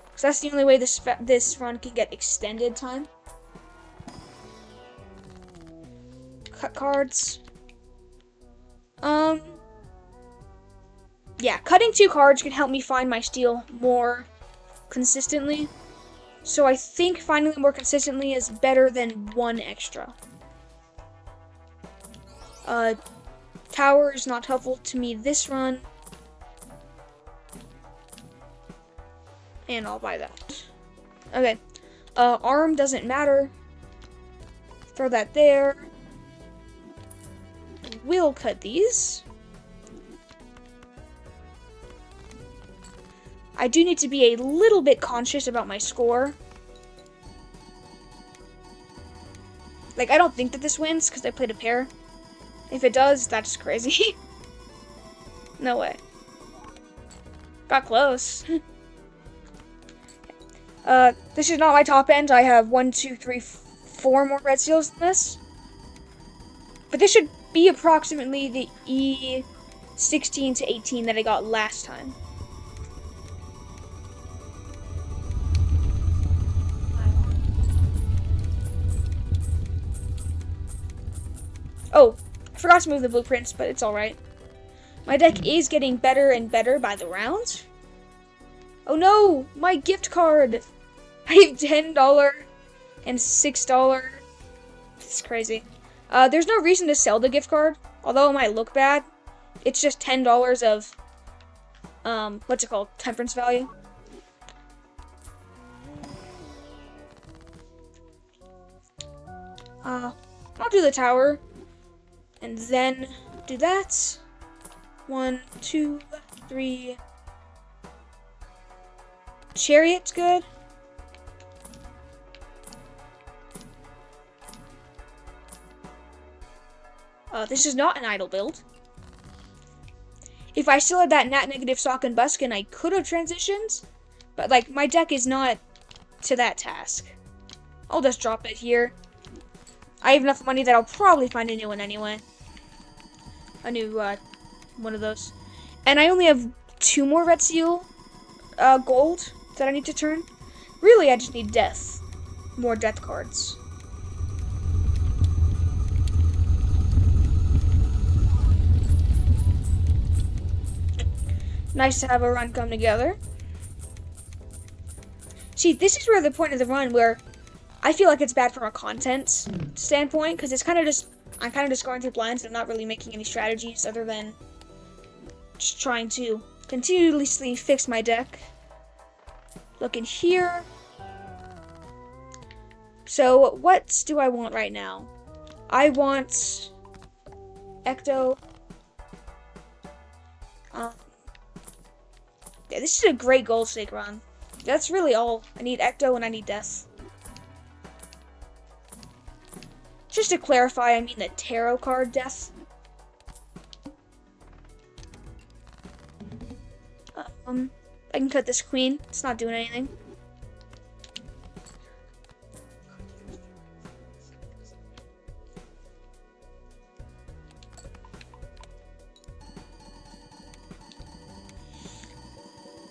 because that's the only way this run can get extended time. Cut cards. Yeah, cutting 2 cards can help me find my steal more consistently. So I think finding them more consistently is better than 1 extra. Tower is not helpful to me this run. And I'll buy that. Okay. Arm doesn't matter. Throw that there. We'll cut these. I do need to be a little bit conscious about my score. Like, I don't think that this wins because I played a pair. If it does, that's crazy. No way. Got close. This is not my top end. I have 1, 2, 3, 4 more red seals than this. But this should be approximately the E16 to 18 that I got last time. Oh, I forgot to move the blueprints, but it's alright. My deck is getting better and better by the round. Oh no, my gift card! I have $10 and $6. It's crazy. There's no reason to sell the gift card, although it might look bad. It's just $10 of, what's it called? Temperance value. I'll do the tower. And then do that. 1, 2, 3. Chariot's good. This is not an idle build. If I still had that nat negative sock and buskin, I could have transitioned. But like, my deck is not to that task. I'll just drop it here. I have enough money that I'll probably find a new one anyway. A new, one of those. And I only have 2 more red seal, gold that I need to turn. Really, I just need death. More death cards. Nice to have a run come together. See, this is where the point of the run where I feel like it's bad from a content standpoint, because it's kind of just, I'm kind of just going through blinds and I'm not really making any strategies other than just trying to continuously fix my deck. Look in here. So, what do I want right now? I want Ecto. Yeah, this is a great gold stake run. That's really all. I need Ecto and I need Death. Just to clarify, I mean the tarot card Death. I can cut this queen. It's not doing anything.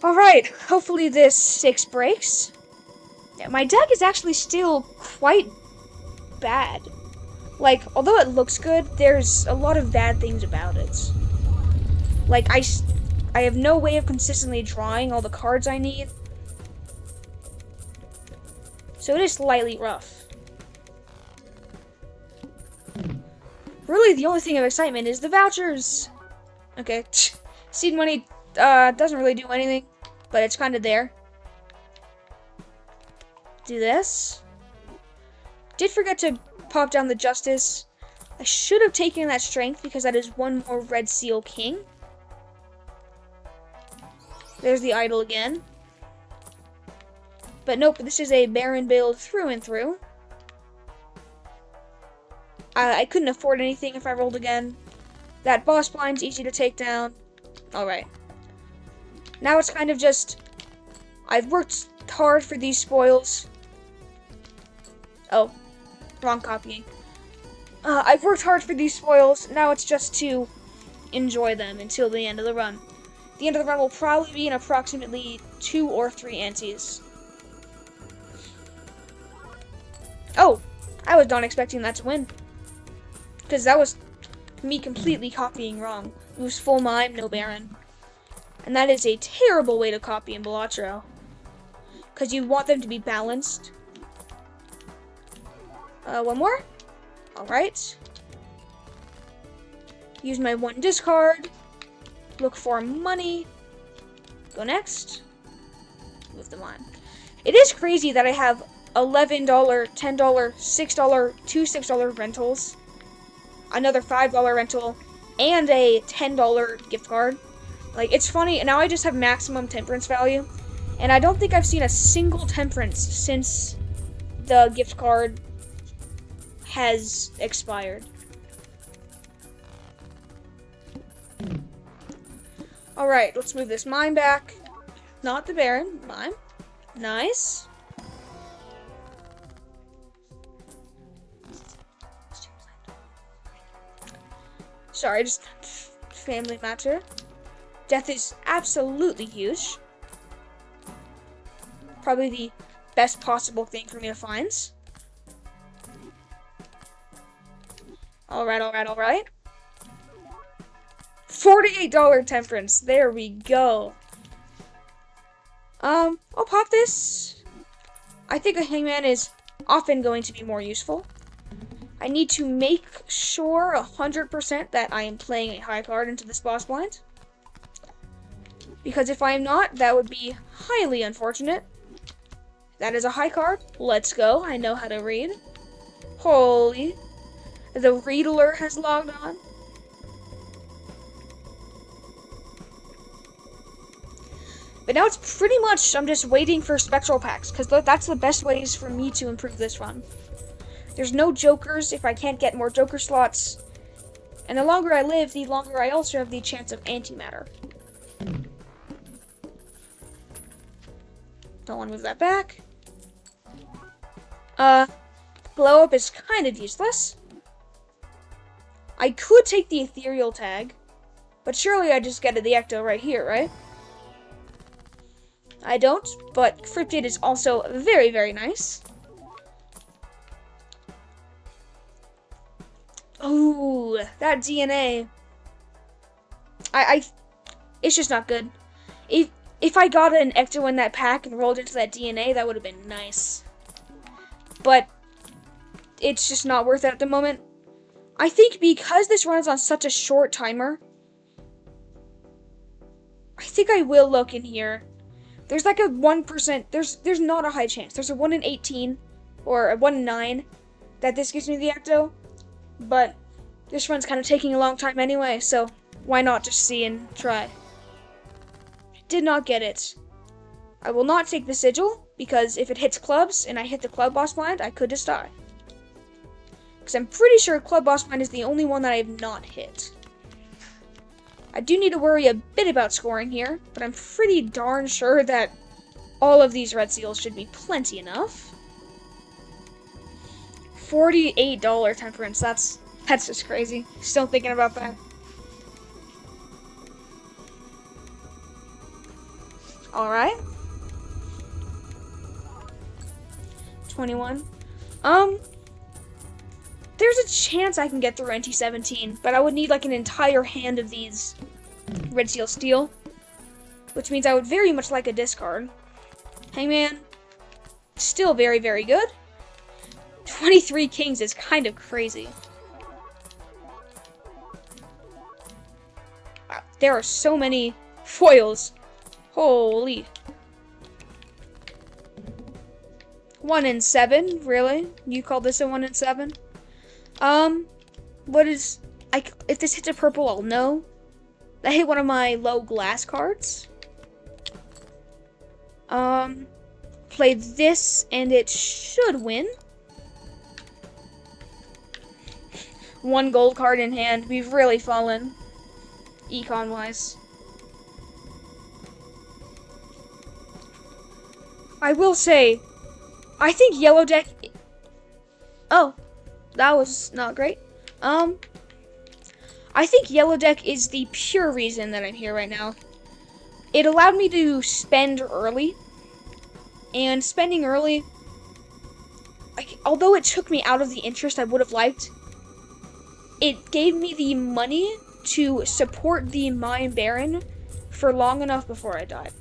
Alright, hopefully this 6 breaks. Yeah, my deck is actually still quite bad. Like, although it looks good, there's a lot of bad things about it. Like, I have no way of consistently drawing all the cards I need. So it is slightly rough. Really, the only thing of excitement is the vouchers. Okay, seed money doesn't really do anything, but it's kind of there. Do this. Did forget to pop down the Justice. I should have taken that Strength because that is one more Red Seal King. There's the Idol again. But nope, this is a Baron build through and through. I couldn't afford anything if I rolled again. That boss blind's easy to take down. Alright. Now it's kind of just, I've worked hard for these spoils. Oh, wrong copying. I've worked hard for these spoils. Now it's just to enjoy them until the end of the run. The end of the run will probably be in approximately 2 or 3 antes. Oh, I was not expecting that to win. Because that was me completely copying wrong. It was full Mime, no Baron. And that is a terrible way to copy in Balatro. Because you want them to be balanced. One more. Alright. Use my 1 discard. Look for money. Go next. Move them on. It is crazy that I have $11, $10, $6, 2 $6 rentals. Another $5 rental. And a $10 gift card. Like, it's funny. Now I just have maximum temperance value. And I don't think I've seen a single temperance since the gift card has expired. Alright, let's move this Mime back. Not the Baron, Mime. Nice. Sorry, just family matter. Death is absolutely huge. Probably the best possible thing for me to find. Alright, alright, alright. $48 temperance. There we go. I'll pop this. I think a hangman is often going to be more useful. I need to make sure 100% that I am playing a high card into this boss blind. Because if I am not, that would be highly unfortunate. That is a high card. Let's go. I know how to read. Holy. The Reroll has logged on. But now it's pretty much, I'm just waiting for spectral packs, because that's the best ways for me to improve this run. There's no jokers if I can't get more joker slots. And the longer I live, the longer I also have the chance of antimatter. Don't want to move that back. Blow up is kind of useless. I could take the ethereal tag, but surely I just get the ecto right here, right? I don't, but Cryptid is also very, very nice. Ooh, that DNA. It's just not good. If I got an ecto in that pack and rolled into that DNA, that would have been nice. But it's just not worth it at the moment. I think because this runs on such a short timer, I think I will look in here. There's like a 1%, there's not a high chance. There's a 1 in 18 or a 1 in 9 that this gives me the ecto. But this run's kind of taking a long time anyway, so why not just see and try? Did not get it. I will not take the sigil, because if it hits clubs and I hit the club boss blind, I could just die. Because I'm pretty sure club boss blind is the only one that I have not hit. I do need to worry a bit about scoring here, but I'm pretty darn sure that all of these red seals should be plenty enough. $48 temperance, that's just crazy. Still thinking about that. Alright. 21. There's a chance I can get through NT17, but I would need like an entire hand of these red seal steel, which means I would very much like a discard. Hangman, still very, very good. 23 kings is kind of crazy. Wow, there are so many foils. Holy. 1 in 7, really? You call this a 1 in 7? What is... if this hits a purple, I'll know. That hit one of my low glass cards. Play this, and it should win. 1 gold card in hand. We've really fallen, econ-wise. I will say, I think yellow deck... Oh, that was not great. I think yellow deck is the pure reason that I'm here right now. It allowed me to spend early. And spending early, although it took me out of the interest I would have liked, it gave me the money to support the Mime Baron for long enough before I died.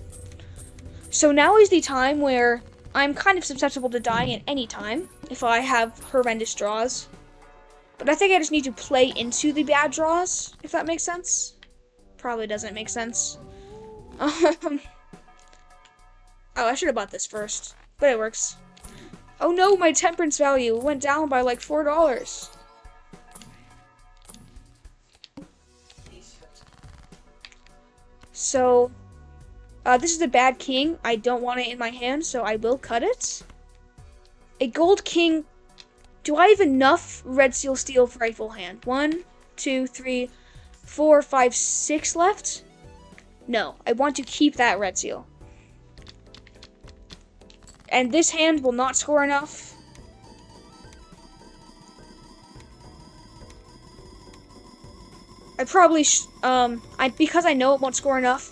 So now is the time where I'm kind of susceptible to dying at any time if I have horrendous draws. But I think I just need to play into the bad draws, if that makes sense. Probably doesn't make sense. Oh, I should have bought this first, but it works. Oh no, my temperance value went down by like $4. So, this is a bad king. I don't want it in my hand, so I will cut it. A gold king. Do I have enough red seal steel for a full hand? 1, 2, 3, 4, 5, 6 left? No, I want to keep that red seal. And this hand will not score enough. I probably, because I know it won't score enough,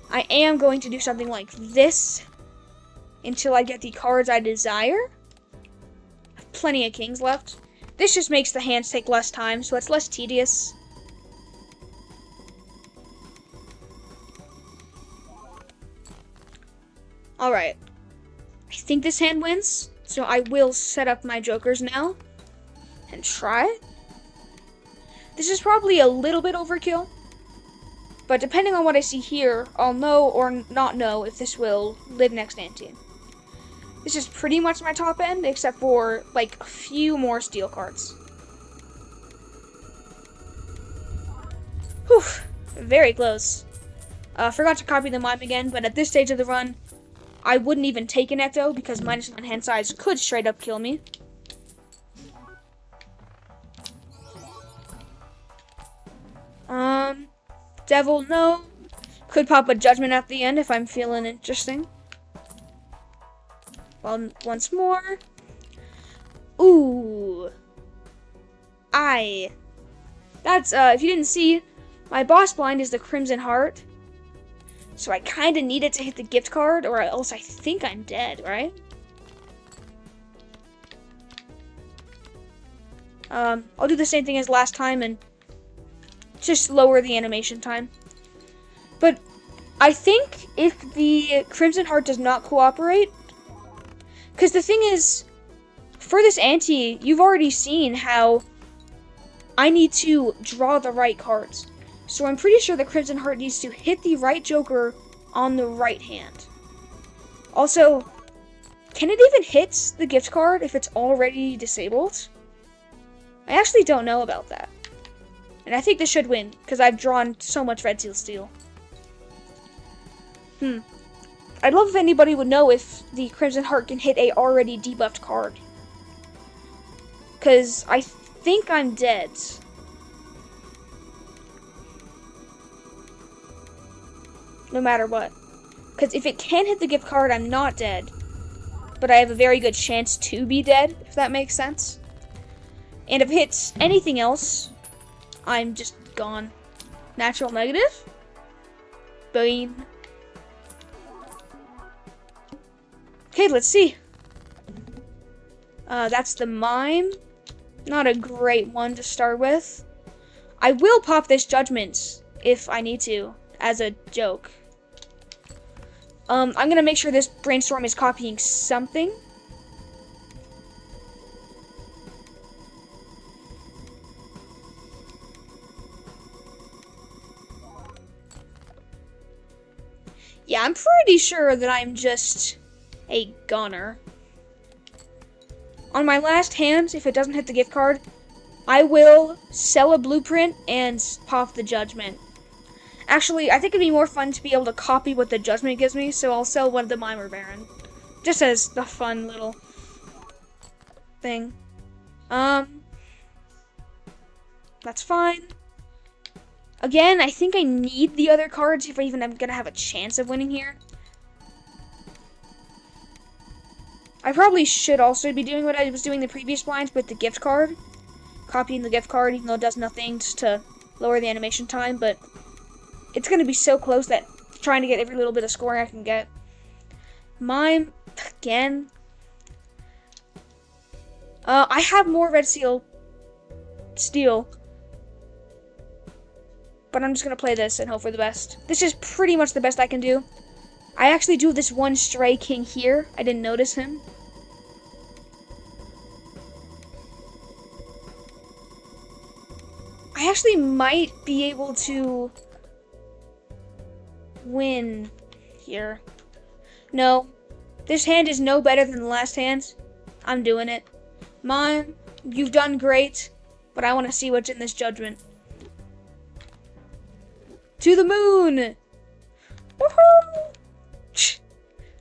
I am going to do something like this until I get the cards I desire. I have plenty of kings left. This just makes the hands take less time, so it's less tedious. Alright. I think this hand wins, so I will set up my jokers now and try. This is probably a little bit overkill, but depending on what I see here, I'll know or not know if this will live next ante. This is pretty much my top end, except for like a few more steel cards. Whew, very close. Forgot to copy the mime again, but at this stage of the run, I wouldn't even take an ecto because -1 hand size could straight up kill me. Devil, no. Could pop a judgment at the end if I'm feeling interesting. Well, once more. Ooh. That's, if you didn't see, my boss blind is the Crimson Heart. So I kind of need it to hit the gift card, or else I think I'm dead, right? I'll do the same thing as last time and just lower the animation time. But I think if the Crimson Heart does not cooperate, because the thing is, for this ante, you've already seen how I need to draw the right cards. So I'm pretty sure the Crimson Heart needs to hit the right Joker on the right hand. Also, can it even hit the gift card if it's already disabled? I actually don't know about that. And I think this should win, because I've drawn so much red seal steel. I'd love if anybody would know if the Crimson Heart can hit a already debuffed card. Because I think I'm dead. No matter what. Because if it can hit the gift card, I'm not dead. But I have a very good chance to be dead, if that makes sense. And if it hits anything else, I'm just gone. Natural negative? Boing. Okay, let's see. That's the Mime. Not a great one to start with. I will pop this Judgment if I need to, as a joke. I'm gonna make sure this Brainstorm is copying something. Yeah, I'm pretty sure that I'm just a goner. On my last hand, if it doesn't hit the gift card, I will sell a blueprint and pop the Judgment. Actually, I think it'd be more fun to be able to copy what the Judgment gives me, so I'll sell one of the Mimer Baron. Just as the fun little thing. That's fine. Again, I think I need the other cards if I even am gonna have a chance of winning here. I probably should also be doing what I was doing the previous blinds with the gift card. Copying the gift card, even though it does nothing, just to lower the animation time, but it's going to be so close that trying to get every little bit of scoring I can get. Mime, again. I have more red seal steel, but I'm just going to play this and hope for the best. This is pretty much the best I can do. I actually do this one Stray King here. I didn't notice him. I actually might be able to win here. No, this hand is no better than the last hand. I'm doing it. Mime, you've done great, but I want to see what's in this Judgment. To the moon! Woohoo!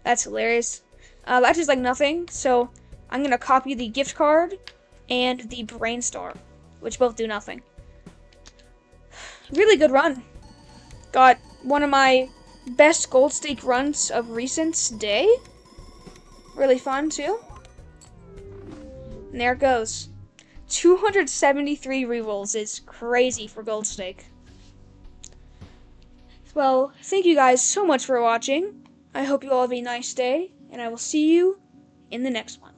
That's hilarious. That is like nothing, so I'm gonna copy the gift card and the Brainstorm, which both do nothing. Really good run. Got one of my best gold stake runs of recent day. Really fun too. And there it goes. 273 rerolls is crazy for gold stake. Well, thank you guys so much for watching. I hope you all have a nice day, and I will see you in the next one.